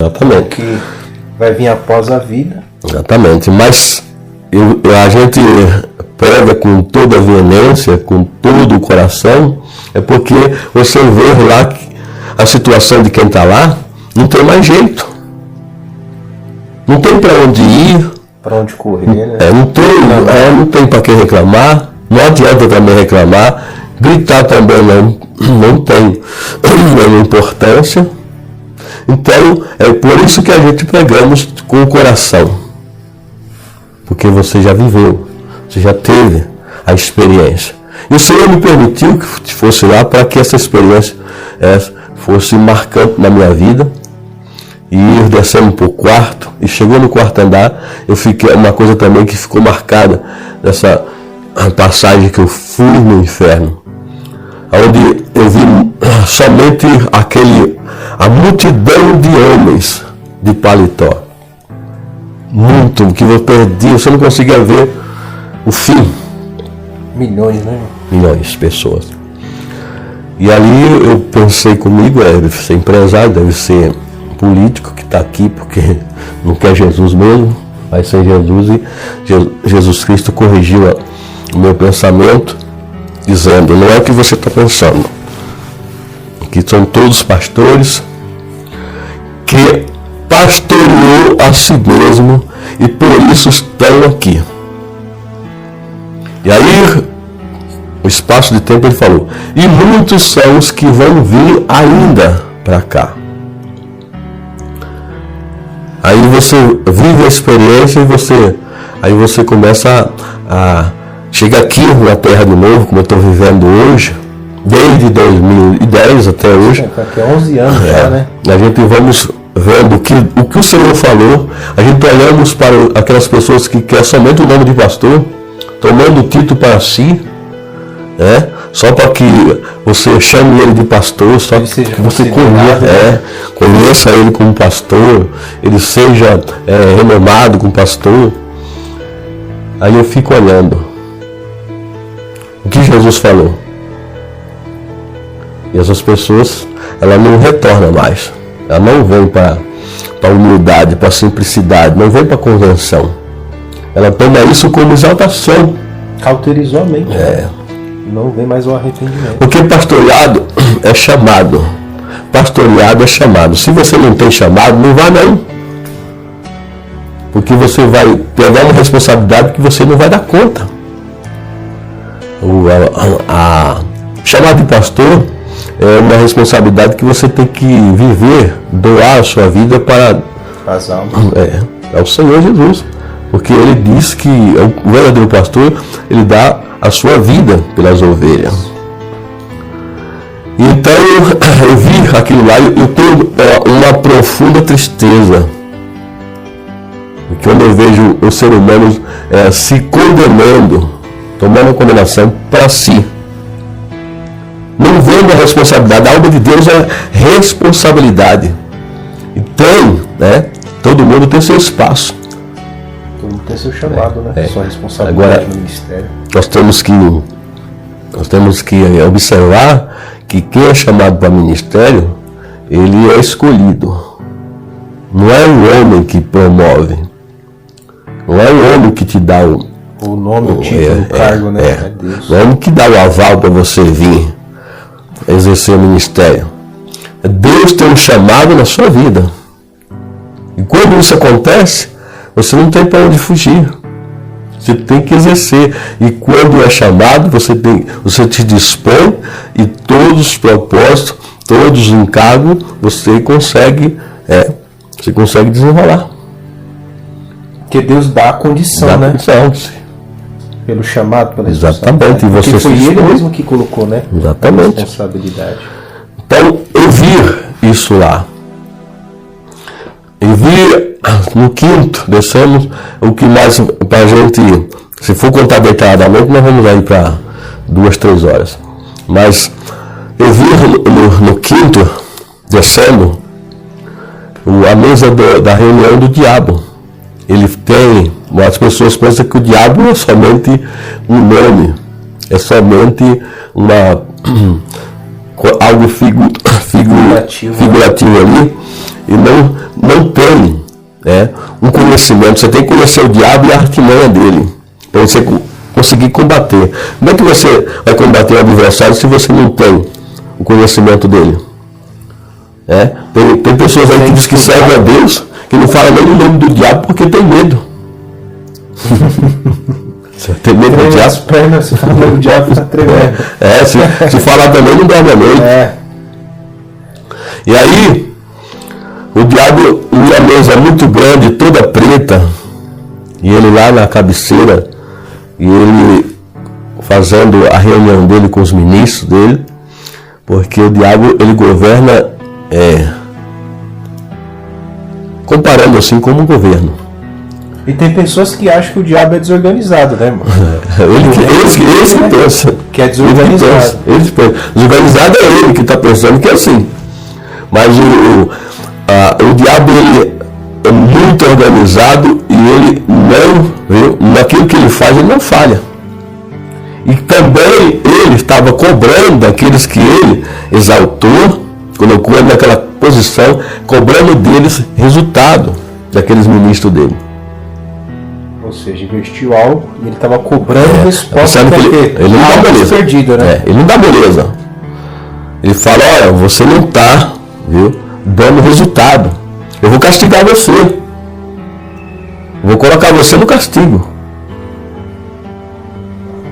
Exatamente. Que vai vir após a vida. Exatamente. Mas a gente prega com toda a veemência, com todo o coração, é porque você vê lá que a situação de quem está lá não tem mais jeito. Não tem para onde ir. Para onde correr, né? Não tem para quem reclamar. Não adianta também reclamar. Gritar também não tem nenhuma importância. Então, é por isso que a gente pregamos com o coração. Porque você já viveu, você já teve a experiência. E o Senhor me permitiu que fosse lá para que essa experiência fosse marcante na minha vida. E ir descendo para o quarto, e chegou no quarto andar, eu fiquei, uma coisa também que ficou marcada nessa passagem que eu fui no inferno, onde eu vi somente a multidão de homens de paletó, muito, que eu perdi, você não conseguia ver o fim. Milhões, né? Milhões de pessoas. E ali eu pensei comigo, deve ser empresário, deve ser político que está aqui porque não quer Jesus mesmo, vai ser Jesus. E Jesus Cristo corrigiu o meu pensamento, dizendo: não é o que você está pensando, que são todos pastores, que pastoreou a si mesmo e por isso estão aqui. E aí, o espaço de tempo, ele falou: e muitos são os que vão vir ainda para cá. Aí você vive a experiência e aí você começa a chegar aqui na Terra de novo, como eu estou vivendo hoje, desde 2010 até hoje. Daqui a 11 anos já, né? A gente vamos vendo o que o Senhor falou, a gente olhamos para aquelas pessoas que querem somente o nome de pastor, tomando o título para si, né? Só para que você chame ele de pastor, só que você conheça ele como pastor, ele seja renomado como pastor. Aí eu fico olhando o que Jesus falou. E essas pessoas, ela não retorna mais. Ela não vem para a humildade, para a simplicidade, não vem para a convenção. Ela toma isso como exaltação. Cauterizou a mente. Não vem mais o arrependimento. Porque pastoreado é chamado. Pastoreado é chamado. Se você não tem chamado, não vai não. Porque você vai pegar uma responsabilidade que você não vai dar conta. Chamado de pastor é uma responsabilidade que você tem que viver, doar a sua vida para as almas. É o Senhor Jesus. Porque ele diz que o verdadeiro pastor, ele dá a sua vida pelas ovelhas. Então eu vi aquilo lá e eu tenho uma profunda tristeza. Quando eu vejo o ser humano se condenando, tomando a condenação para si. Não vendo a responsabilidade. A obra de Deus é responsabilidade. E tem, né? Todo mundo tem seu espaço. Todo mundo tem seu chamado, né? Sua responsabilidade. Agora, no ministério. Nós temos que observar que quem é chamado para ministério, ele é escolhido. Não é o homem que promove. Não é o homem que te dá o nome, o título, o cargo, né? É Deus. Não é o homem que dá o aval para você vir exercer o ministério. Deus tem um chamado na sua vida. E quando isso acontece, você não tem para onde fugir. Você tem que exercer. E quando é chamado, você te dispõe e todos os propósitos, todos os encargos, você consegue desenrolar. Porque Deus dá a condição, né? Condição. Pelo chamado, pela exatamente. E você foi ele mesmo que colocou, né? Exatamente. A responsabilidade. Então, eu vi isso lá. Eu vi no quinto, descemos, o que mais para a gente, se for contar detalhadamente, nós vamos aí para 2, 3 horas. Mas eu vi no quinto, descendo, a mesa da reunião do diabo. Ele tem, as pessoas pensam que o diabo é somente um nome, é somente algo figurativo ali, e não tem um conhecimento. Você tem que conhecer o diabo e a artimanha dele, para você conseguir combater. Como é que você vai combater o adversário se você não tem o conhecimento dele? Tem pessoas aí que dizem que servem a Deus, que não falam nem o nome do diabo porque tem medo. Você tem medo do diabo? As pernas, se falar o diabo está tremendo. Se falar também não dorme à noite. E aí, o diabo, uma mesa muito grande, toda preta, e ele lá na cabeceira, e ele fazendo a reunião dele com os ministros dele, porque o diabo, ele governa, comparando assim como um governo. E tem pessoas que acham que o diabo é desorganizado, né, irmão? Esse que pensa. Que é desorganizado. Desorganizado é ele que está pensando que é assim. Mas o diabo, ele é muito organizado e ele não, naquilo que ele faz, ele não falha. E também ele estava cobrando daqueles que ele exaltou, colocou ele naquela posição, cobrando deles resultado, daqueles ministros dele. Ou seja, investiu algo e ele estava cobrando resposta que ele não dá beleza. Perdido, né? Ele não dá beleza. Ele fala, olha, você não está dando resultado. Eu vou castigar você. Eu vou colocar você no castigo.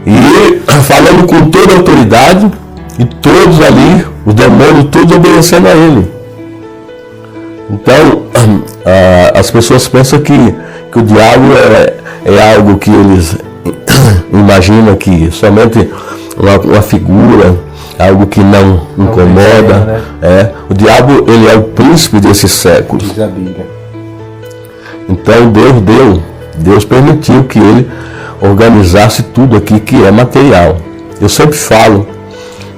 E falando com toda a autoridade, e todos ali, os demônios, todos obedecendo a ele. Então, as pessoas pensam que o diabo é algo que eles imaginam que somente uma figura, algo que não incomoda. O diabo, ele é o príncipe desse século. Diz a Bíblia. Então Deus permitiu que ele organizasse tudo aqui que é material. Eu sempre falo,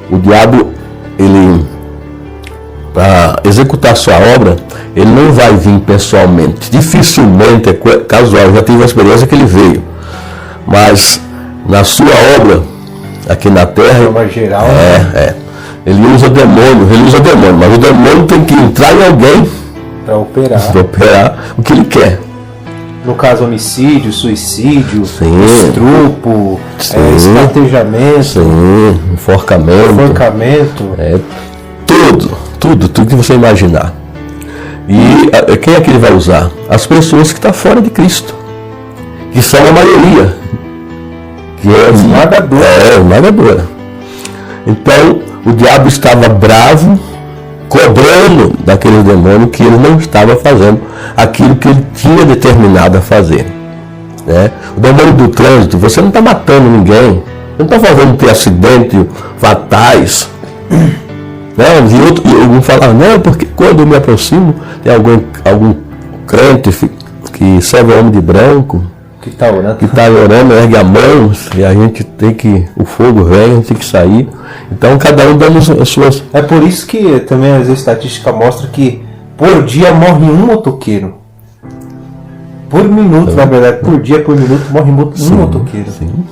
o diabo, ele, para executar sua obra, ele não vai vir pessoalmente. Dificilmente, é casual, eu já tive uma experiência que ele veio. Mas na sua obra, aqui na Terra, geral, ele usa demônio, mas o demônio tem que entrar em alguém para operar o que ele quer. No caso, homicídio, suicídio, estupro, esquartejamento, enforcamento. Tudo que você imaginar. E quem é que ele vai usar? As pessoas que estão fora de Cristo, que são a maioria, que é esmagadora. Então, o diabo estava bravo, cobrando daquele demônio que ele não estava fazendo aquilo que ele tinha determinado a fazer. O demônio do trânsito, você não está matando ninguém, não está fazendo ter acidentes fatais. E alguns falam, não, porque quando eu me aproximo, tem algum crente que serve homem de branco, que está orando, ergue a mão, e a gente tem que, o fogo vem, a gente tem que sair. Então cada um dando as suas... É por isso que também as estatísticas mostram que por dia morre um motoqueiro. Por minuto, na verdade, por dia, por minuto, morre um motoqueiro. Sim.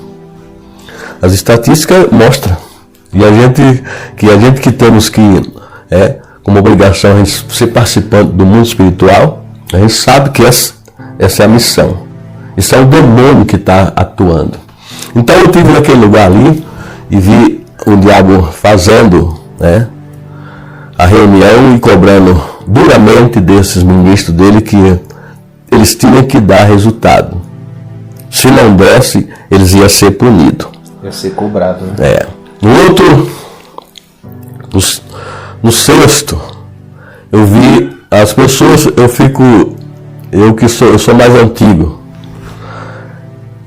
As estatísticas mostram. E a gente que temos que, como obrigação, a gente ser participante do mundo espiritual, a gente sabe que essa é a missão. Isso é o demônio que está atuando. Então eu estive naquele lugar ali e vi o diabo fazendo a reunião e cobrando duramente desses ministros dele que eles tinham que dar resultado. Se não desse, eles iam ser punidos. Ia ser cobrado, né? No sexto, eu vi as pessoas, eu sou mais antigo,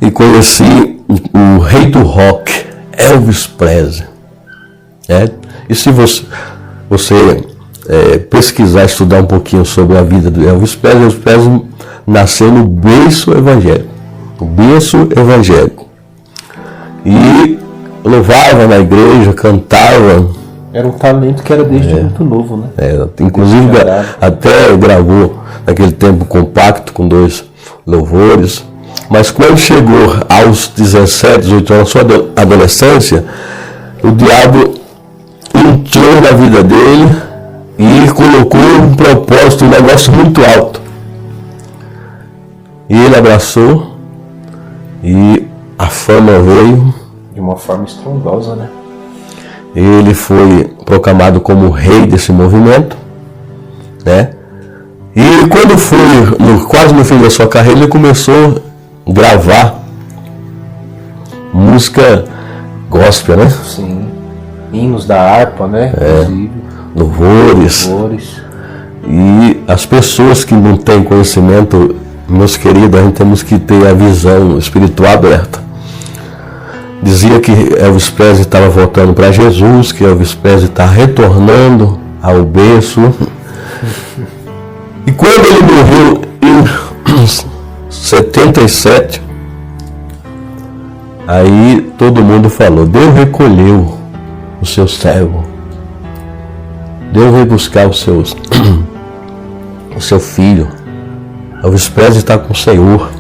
e conheci o rei do rock, Elvis Presley. E se você pesquisar, estudar um pouquinho sobre a vida do Elvis Presley nasceu no berço evangélico. E louvava na igreja, cantava. Era um talento que era desde muito novo, né? Inclusive até gravou naquele tempo compacto com 2 louvores. Mas quando chegou aos 17, 18 anos, sua adolescência, o diabo entrou na vida dele E colocou um propósito, um negócio muito alto. E ele abraçou e a fama veio. De uma forma estrondosa, né? Ele foi proclamado como o rei desse movimento, né? E quando foi quase no fim da sua carreira, ele começou a gravar música gospel, né? Sim. Hinos da harpa, né? Inclusive. Louvores. E as pessoas que não têm conhecimento, meus queridos, a gente temos que ter a visão espiritual aberta. Dizia que Elvis Presley estava voltando para Jesus, que Elvis Presley está retornando ao berço. E quando ele morreu em 77, aí todo mundo falou: Deus recolheu o seu servo. Deus veio buscar o seu filho. Elvis Presley está com o Senhor.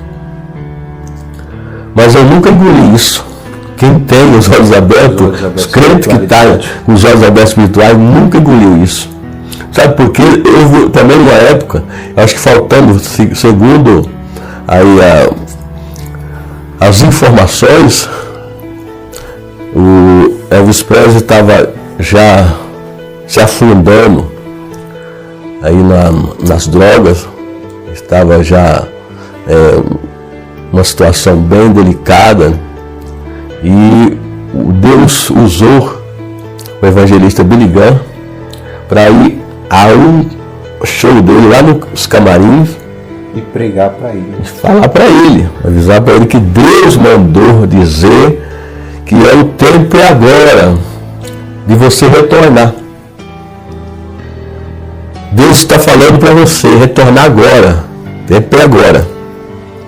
Mas eu nunca engoli isso. Quem tem os olhos abertos, os crentes que estão com os olhos abertos espirituais, nunca engoliu isso. Sabe por quê? Eu também numa época, acho que faltando, segundo aí as informações, o Elvis Presley estava já se afundando aí nas drogas, estava já uma situação bem delicada, e Deus usou o evangelista Billy Graham para ir a um show dele lá nos camarins e pregar para ele, falar para ele, avisar para ele que Deus mandou dizer que é o tempo é agora de você retornar. Deus está falando para você retornar agora, o tempo é agora.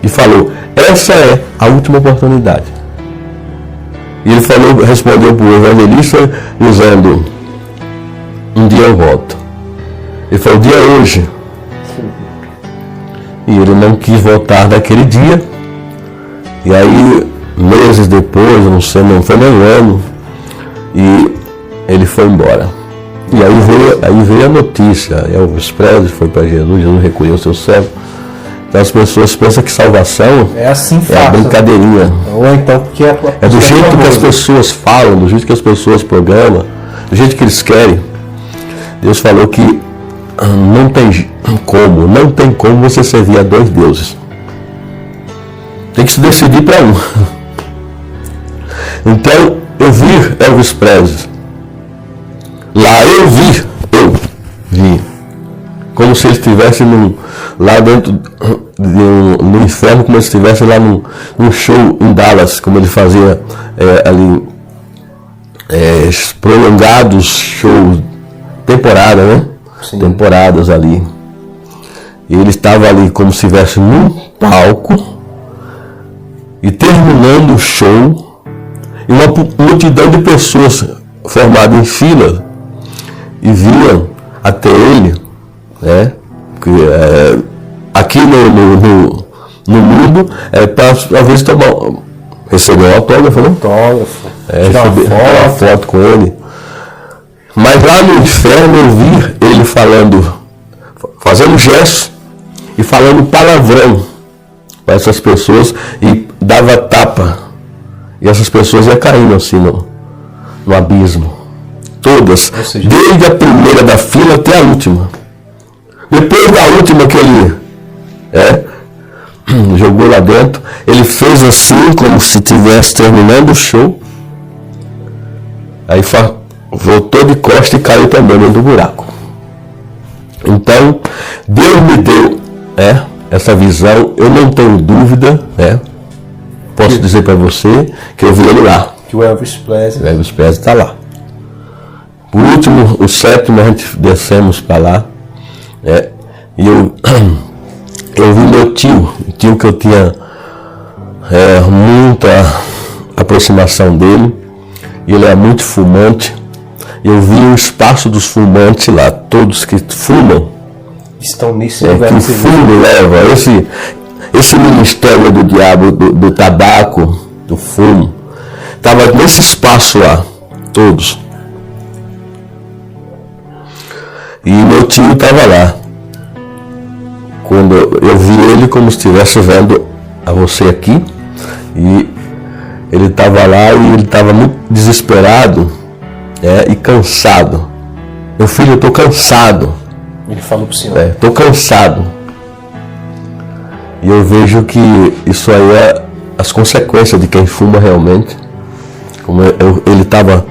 E falou: essa é a última oportunidade. E ele respondeu para o evangelista usando: um dia eu volto. Ele falou: o dia é hoje. E ele não quis voltar naquele dia. E aí, meses depois, não sei, não foi nem um ano, e ele foi embora. E aí veio a notícia: Elvis Presley foi para Jesus, Jesus recolheu seu servo. Então as pessoas pensam que salvação é assim fácil, é a brincadeirinha. Ou então porque é do jeito que as pessoas falam, do jeito que as pessoas programam, do jeito que eles querem. Deus falou que não tem como você servir a dois deuses. Tem que se decidir para um. Então eu vi Elvis Presley. Lá eu vi. Como se ele estivesse lá dentro no inferno, como se estivesse lá num show em Dallas, como ele fazia ali prolongados shows, temporada, né? Sim. Temporadas ali. E ele estava ali como se estivesse num palco e terminando o show, e uma multidão de pessoas formadas em fila e vinham até ele, né? Aqui no mundo para às vezes receber um autógrafo, né? Tirar uma foto com ele. Mas lá no inferno eu vi ele fazendo gestos e falando palavrão para essas pessoas, e dava tapa, e essas pessoas iam caindo assim no abismo. Todas, desde a primeira da fila até a última. Depois da última que ele jogou lá dentro, ele fez assim, como se estivesse terminando o show. Aí voltou de costas e caiu também dentro do buraco. Então, Deus me deu essa visão, eu não tenho dúvida, posso dizer para você que eu vi ele lá. Que o Elvis Presley está lá. Por último, o sétimo, a gente descemos para lá, e eu vi meu tio que eu tinha muita aproximação dele, e ele é muito fumante. Eu vi o espaço dos fumantes lá, todos que fumam estão nisso, que o fumo leva, esse ministério do diabo, do tabaco, do fumo, estava nesse espaço lá, todos. E meu tio estava lá. Quando eu vi ele como se estivesse vendo a você aqui, e ele estava lá e ele estava muito desesperado, e cansado. Meu filho, eu estou cansado. Ele falou para o senhor. Estou cansado. E eu vejo que isso aí é as consequências de quem fuma realmente. Como ele estava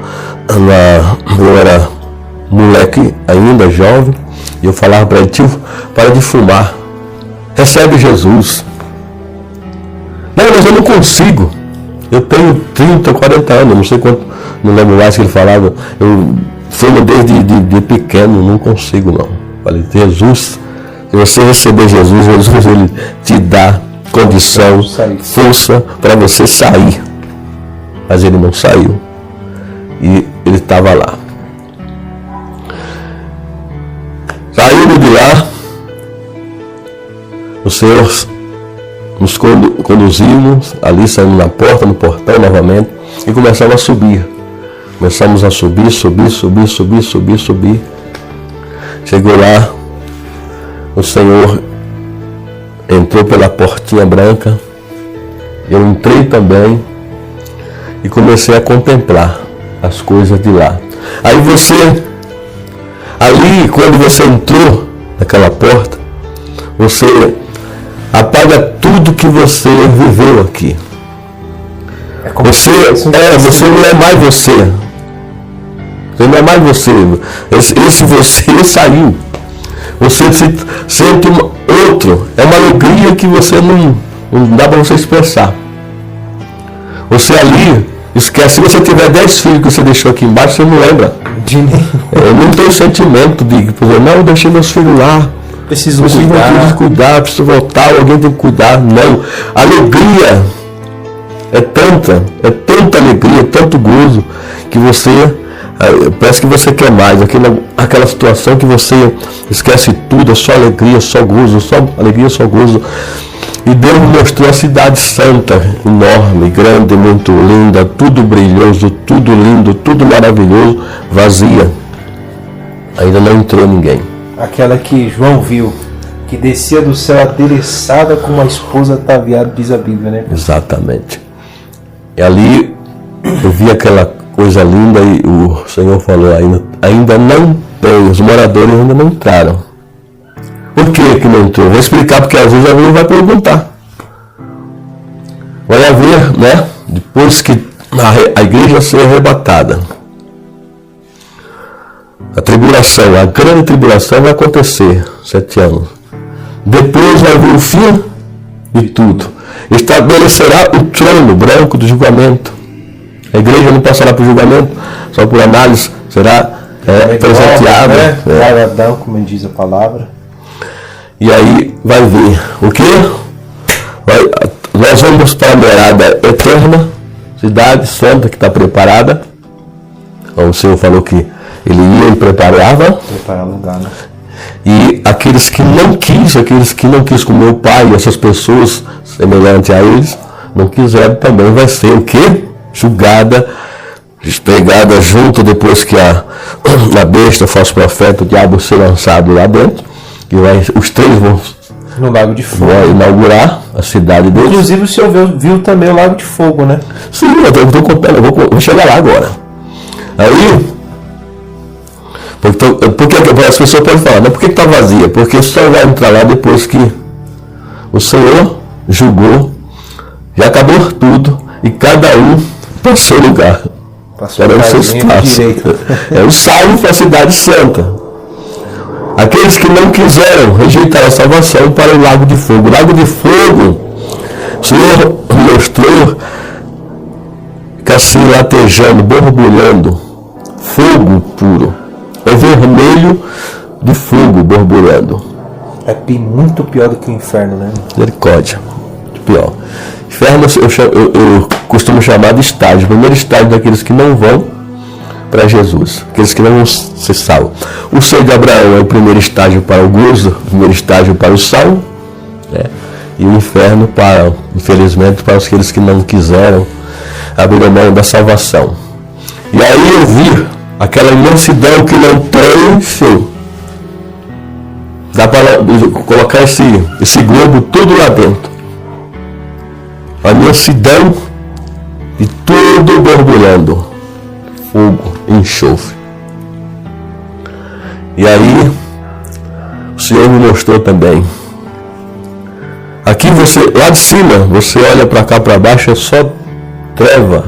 eu era moleque ainda, jovem, e eu falava para ele: tio, para de fumar, recebe Jesus. Não, mas eu não consigo. Eu tenho 30, 40 anos, não sei quanto, não lembro mais que ele falava. Eu fumo desde de pequeno, não consigo não. Falei: Jesus, se você receber Jesus, Jesus ele te dá condição, força para você sair. Mas ele não saiu. E ele estava lá. Saindo de lá, o Senhor nos conduzimos, ali saímos na porta, no portão novamente, e começamos a subir. Começamos a subir. Chegou lá, o Senhor entrou pela portinha branca, eu entrei também e comecei a contemplar as coisas de lá. Aí ali quando você entrou naquela porta, você apaga tudo que você viveu aqui. Você não é mais você. Você não é mais você. Esse você saiu. Você sente outro. É uma alegria que você não dá para você expressar. Você ali esquece. Se você tiver 10 filhos que você deixou aqui embaixo, você não lembra. Eu não tenho sentimento de não, eu deixei meus filhos lá. Preciso cuidar, preciso voltar, alguém tem que cuidar. Não. A alegria é tanta alegria, tanto gozo, que você parece que você quer mais. Aquela situação que você esquece tudo, é só alegria, só gozo, só alegria, só gozo. E Deus mostrou a cidade santa, enorme, grande, muito linda, tudo brilhoso, tudo lindo, tudo maravilhoso, vazia. Ainda não entrou ninguém. Aquela que João viu, que descia do céu adereçada com uma esposa ataviada, diz a Bíblia, né? Exatamente. E ali eu vi aquela coisa linda e o Senhor falou: ainda não tem, os moradores ainda não entraram. Por que não entrou? Vou explicar, porque às vezes alguém vai perguntar. Vai haver, né? Depois que a igreja ser arrebatada, a tribulação, a grande tribulação vai acontecer, 7 anos. Depois vai vir o fim de tudo. Estabelecerá o trono branco do julgamento. A igreja não passará por julgamento, só por análise, será presenteada. Guardadão, como diz a palavra. E aí vai vir o quê? Nós vamos para a morada eterna, cidade santa que está preparada. O Senhor falou que Ele ia e preparar lugar, né? E aqueles que não quis como meu pai e essas pessoas semelhantes a eles, não quiseram, também vai ser o quê? Julgada, pegada junto, depois que a besta, o falso profeta, o diabo ser lançado lá dentro. E os 3 vão no Lago de Fogo. Vai inaugurar a cidade deles. Inclusive o senhor viu também o Lago de Fogo, né? Sim, eu estou contando, eu vou chegar lá agora. Aí, porque as pessoas podem falar, por que está vazia? Porque só vai entrar lá depois que o Senhor julgou, já acabou tudo, e cada um para o seu lugar. Para o seu espaço. É o salvo para a cidade santa. Aqueles que não quiseram rejeitar a salvação para o Lago de Fogo. O Lago de Fogo, o Senhor mostrou que assim latejando, borbulhando, fogo puro. É vermelho de fogo borbulhando. É muito pior do que o inferno, né? Misericórdia. Pior. Inferno eu costumo chamar de estágio. O primeiro estágio daqueles que não vão para Jesus, aqueles que não vão ser salvos. O seio de Abraão é o primeiro estágio para o gozo, o primeiro estágio para o salvo, né? E o inferno para, infelizmente, para aqueles que não quiseram abrir a mão da salvação. E aí eu vi aquela imensidão que não tem fim. Dá para colocar esse globo tudo lá dentro. A imensidão e tudo borbulhando. Fogo, enxofre. E aí, o Senhor me mostrou também. Aqui você, lá de cima, você olha para cá, para baixo, é só treva.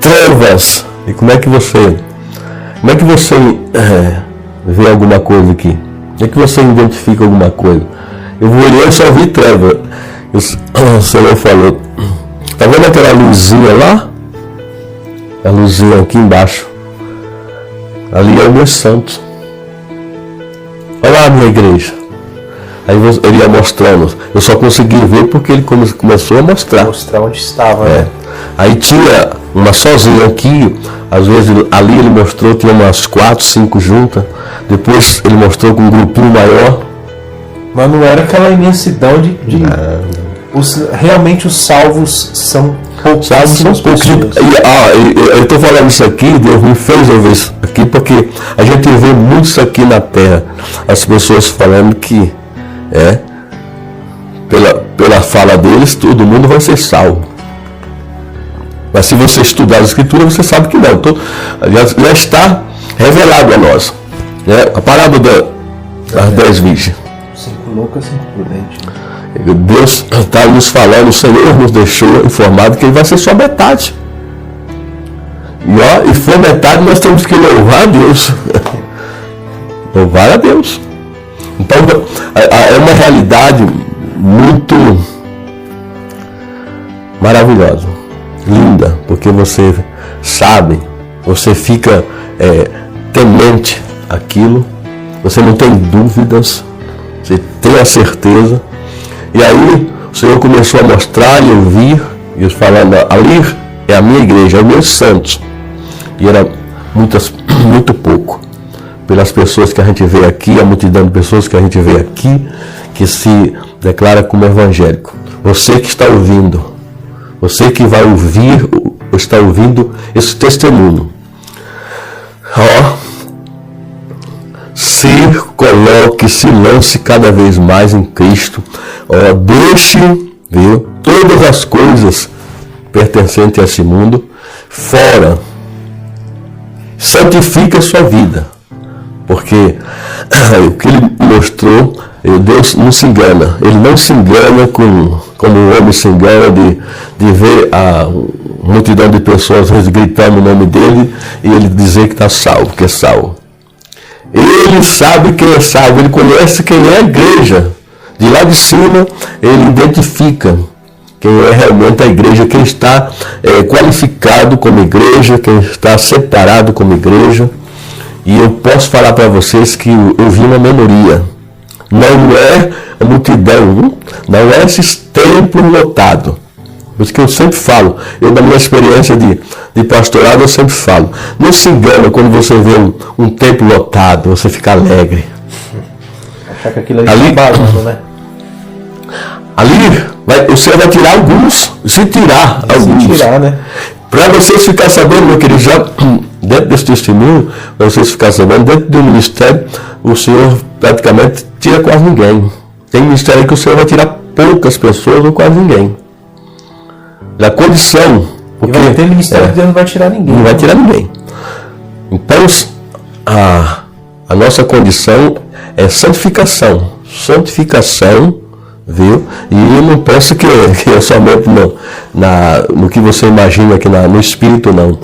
Trevas. E como é que você vê alguma coisa aqui? Como é que você identifica alguma coisa? Eu olhei e só vi treva. O Senhor falou, tá vendo aquela luzinha lá? A luzinha aqui embaixo. Ali é o meu santo. Olha lá a minha igreja. Aí ele ia mostrando. Eu só consegui ver porque ele começou a mostrar. Mostrar onde estava, né? Aí tinha uma sozinha aqui. Às vezes ali ele mostrou, tinha umas 4, 5 juntas. Depois ele mostrou com um grupinho maior. Mas não era aquela imensidão de... realmente os salvos são poucos. Salvos são poucos. Eu estou falando isso aqui, Deus me fez ouvir isso aqui, porque a gente vê muito isso aqui na terra. As pessoas falando que pela fala deles, todo mundo vai ser salvo. Mas se você estudar a Escritura, você sabe que não. Então, já está revelado a nós. A parábola das 10 virgens. 5 loucas, 5 prudentes. Deus está nos falando, o Senhor nos deixou informado que ele vai ser só metade. E for metade, nós temos que louvar a Deus. Louvar a Deus. Então, é uma realidade muito maravilhosa, linda, porque você sabe, você fica temente àquilo, você não tem dúvidas, você tem a certeza. E aí o Senhor começou a mostrar e eu vi, e falando, ali é a minha igreja, é o meu santos. E era muito pouco. Pelas pessoas que a gente vê aqui, a multidão de pessoas que a gente vê aqui, que se declara como evangélico. Você que está ouvindo, você que vai ouvir, ou está ouvindo esse testemunho. Se coloque, se lance cada vez mais em Cristo. Deixe, viu, todas as coisas pertencentes a esse mundo fora. Santifique a sua vida. Porque o que ele mostrou, Deus não se engana. Ele não se engana como o homem se engana de ver a multidão de pessoas gritando o nome dele e ele dizer que está salvo, que é salvo. Ele sabe quem é salvo, ele conhece quem é a igreja. De lá de cima, ele identifica quem é realmente a igreja, quem está qualificado como igreja, quem está separado como igreja. E eu posso falar para vocês que eu vi uma minoria. Não é a multidão, não é esses templos lotados. Por isso que eu sempre falo, da minha experiência de pastorado, eu sempre falo, não se engana quando você vê um templo lotado, você fica alegre. Achar que aquilo ali é básico, né? Ali, o Senhor vai tirar alguns, se tirar alguns. Se tirar, né? Para vocês ficarem sabendo, meu querido, já dentro desse testemunho, para vocês ficarem sabendo, dentro do ministério, o Senhor praticamente tira quase ninguém. Tem ministério aí que o Senhor vai tirar poucas pessoas ou quase ninguém. Da condição. Porque tem ministério que Deus não vai tirar ninguém. Não vai tirar ninguém. Então, a nossa condição é santificação. Santificação, viu? E eu não penso que é somente no que você imagina aqui no espírito, não.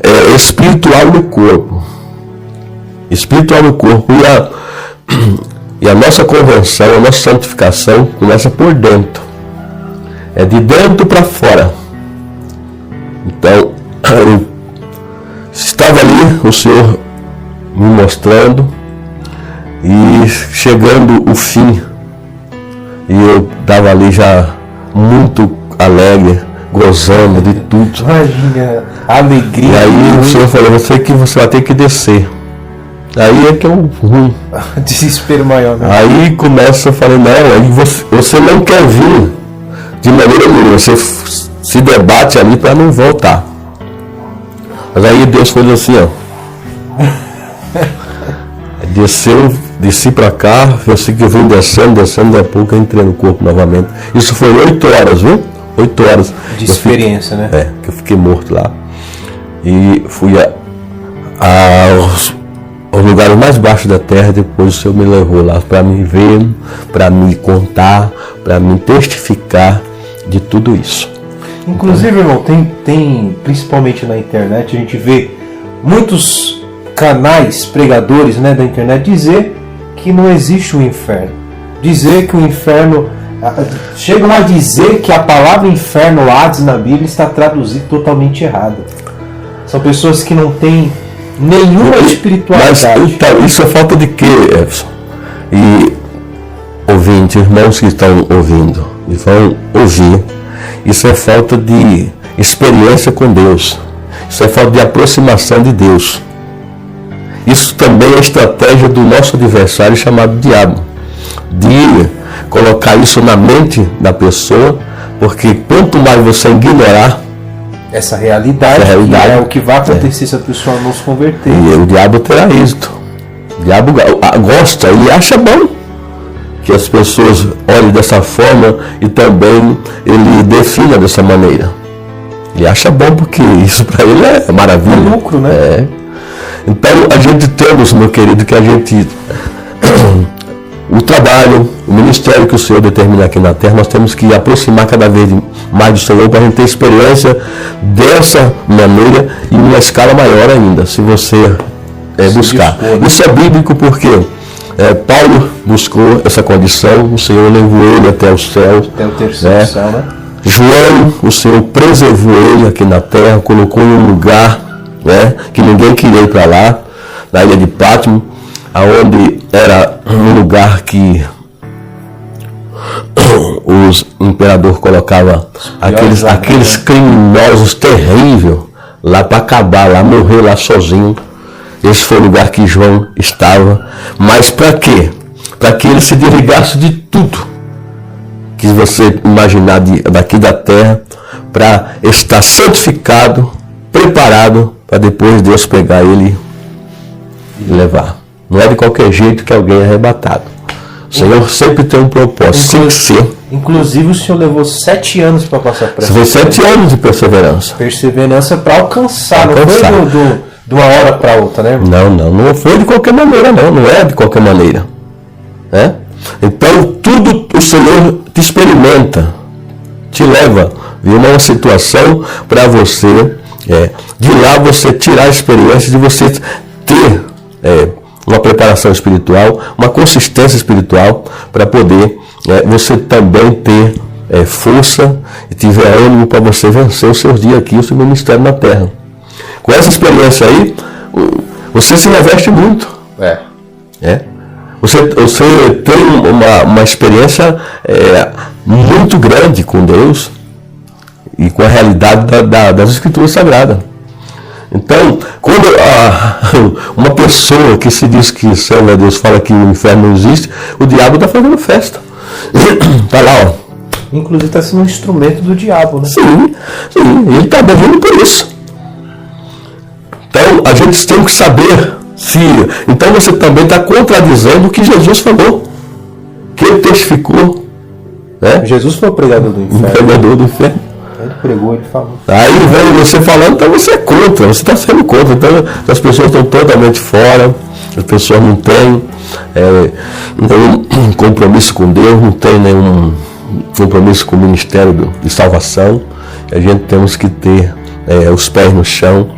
É espiritual no corpo. Espiritual no corpo. E a nossa conversão, a nossa santificação começa por dentro. É de dentro para fora. Então, eu estava ali, o Senhor me mostrando, e chegando o fim, e eu estava ali já muito alegre, gozando de tudo. Imagina, a alegria. E aí o Senhor falou, você vai ter que descer. Aí é que é o ruim. Desespero maior, né? Aí começa a falar, não, aí você não quer vir de maneira nenhuma, você se debate ali para não voltar. Mas aí Deus fez assim, Desci para cá, eu sei que eu vim descendo, daqui a pouco eu entrei no corpo novamente. Isso foi 8 horas, viu? 8 horas. De experiência, né? Que eu fiquei morto lá. E fui aos lugares mais baixos da terra. Depois o Senhor me levou lá para me ver, para me contar, para me testificar de tudo isso. Inclusive, irmão, tem principalmente na internet, a gente vê muitos canais, pregadores, né, da internet dizer que não existe o inferno. Dizer que o inferno... Chegam a dizer que a palavra inferno, Hades, na Bíblia está traduzida totalmente errada. São pessoas que não têm nenhuma espiritualidade. Mas então, isso é falta de quê, Everson? E ouvintes, irmãos que estão ouvindo e vão ouvir, isso é falta de experiência com Deus. Isso é falta de aproximação de Deus. Isso também é estratégia do nosso adversário chamado diabo, de colocar isso na mente da pessoa, porque quanto mais você ignorar essa realidade é o que vai acontecer se a pessoa não se converter. E o diabo terá êxito. O diabo gosta, ele acha bom que as pessoas olhem dessa forma e também ele defina dessa maneira. Ele acha bom porque isso para ele é maravilha. É lucro, né? É. Então a gente temos, meu querido, que a gente o trabalho, o ministério que o Senhor determina aqui na terra, nós temos que aproximar cada vez mais do Senhor para a gente ter experiência dessa maneira e em uma escala maior ainda, se você buscar. Isso é bíblico porque Paulo buscou essa condição, o Senhor levou ele até o céu. Até o terceiro céu, né? João, o Senhor preservou ele aqui na terra, colocou em um lugar, né, que ninguém queria ir para lá, na ilha de Pátimo, aonde era um lugar que o imperador colocava aqueles criminosos terríveis lá para acabar, lá morrer lá sozinho. Esse foi o lugar que João estava. Mas para quê? Para que ele se desligasse de tudo que você imaginar daqui da terra, para estar santificado, preparado para depois Deus pegar ele e levar. Não é de qualquer jeito que alguém é arrebatado. O Senhor sempre tem um propósito, tem que ser. Inclusive o Senhor levou 7 anos para passar por essa. Foi 7 anos de perseverança. Perseverança para alcançar, não foi de uma hora para outra, né? Não foi de qualquer maneira, não é de qualquer maneira. Né? Então tudo o Senhor te experimenta, te leva a uma situação para você, de lá você tirar a experiência de você ter uma preparação espiritual, uma consistência espiritual, para poder você também ter força e tiver ânimo para você vencer os seus dias aqui, o seu ministério na terra. Com essa experiência aí, você se reveste muito. Você tem uma experiência muito grande com Deus e com a realidade das Escrituras Sagradas. Então, quando uma pessoa que se diz que serve a Deus fala que o inferno não existe, o diabo está fazendo festa. Está lá, ó. Inclusive está sendo um instrumento do diabo, né? Sim, ele está bebendo por isso. Então, a gente tem que saber se... Então, você também está contradizendo o que Jesus falou, que ele testificou. Né? Jesus foi o pregador do inferno. O pregador do inferno. Ele pregou, ele falou. Aí vem você falando, então você é contra, você está sendo contra. Então as pessoas estão totalmente fora, as pessoas não têm nenhum compromisso com Deus, não tem nenhum compromisso com o ministério de salvação. A gente temos que ter os pés no chão,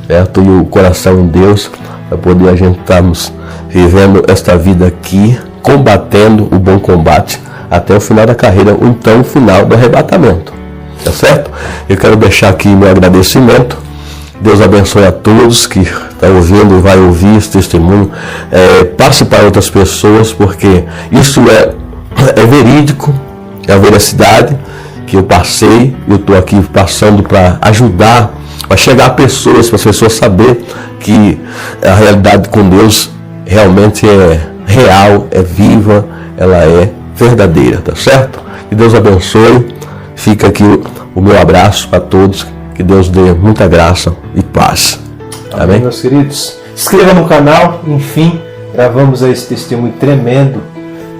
certo? E o coração em Deus, para poder a gente estarmos vivendo esta vida aqui, combatendo o bom combate até o final da carreira, ou então o final do arrebatamento. Tá certo? Eu quero deixar aqui meu agradecimento. Deus abençoe a todos que estão ouvindo e vai ouvir esse testemunho. Passe para outras pessoas, porque isso é verídico, é a veracidade que eu passei. Eu estou aqui passando para ajudar, para chegar a pessoas, para as pessoas saberem que a realidade com Deus realmente é real, é viva, ela é verdadeira, tá certo? Que Deus abençoe. Fica aqui o meu abraço para todos. Que Deus dê muita graça e paz. Amém, meus queridos? Inscreva no canal. Enfim, gravamos esse testemunho tremendo,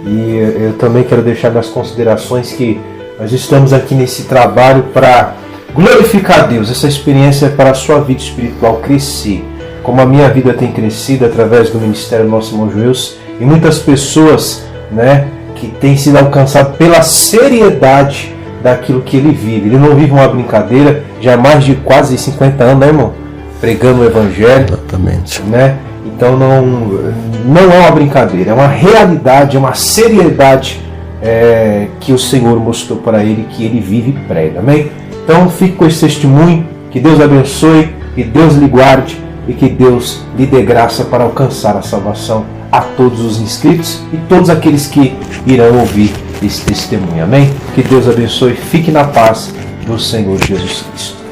e eu também quero deixar minhas considerações que nós estamos aqui nesse trabalho para glorificar a Deus. Essa experiência é para a sua vida espiritual crescer, como a minha vida tem crescido através do ministério do nosso irmão Joilson, e muitas pessoas, né, que têm sido alcançadas pela seriedade daquilo que ele vive. Ele não vive uma brincadeira, já há mais de quase 50 anos, né, irmão? Pregando o Evangelho. Exatamente. Né? Então não é uma brincadeira, é uma realidade, é uma seriedade que o Senhor mostrou para ele, que ele vive e prega. Amém? Então fique com esse testemunho, que Deus abençoe, que Deus lhe guarde e que Deus lhe dê graça para alcançar a salvação a todos os inscritos e todos aqueles que irão ouvir esse testemunho. Amém? Que Deus abençoe, fique na paz do Senhor Jesus Cristo.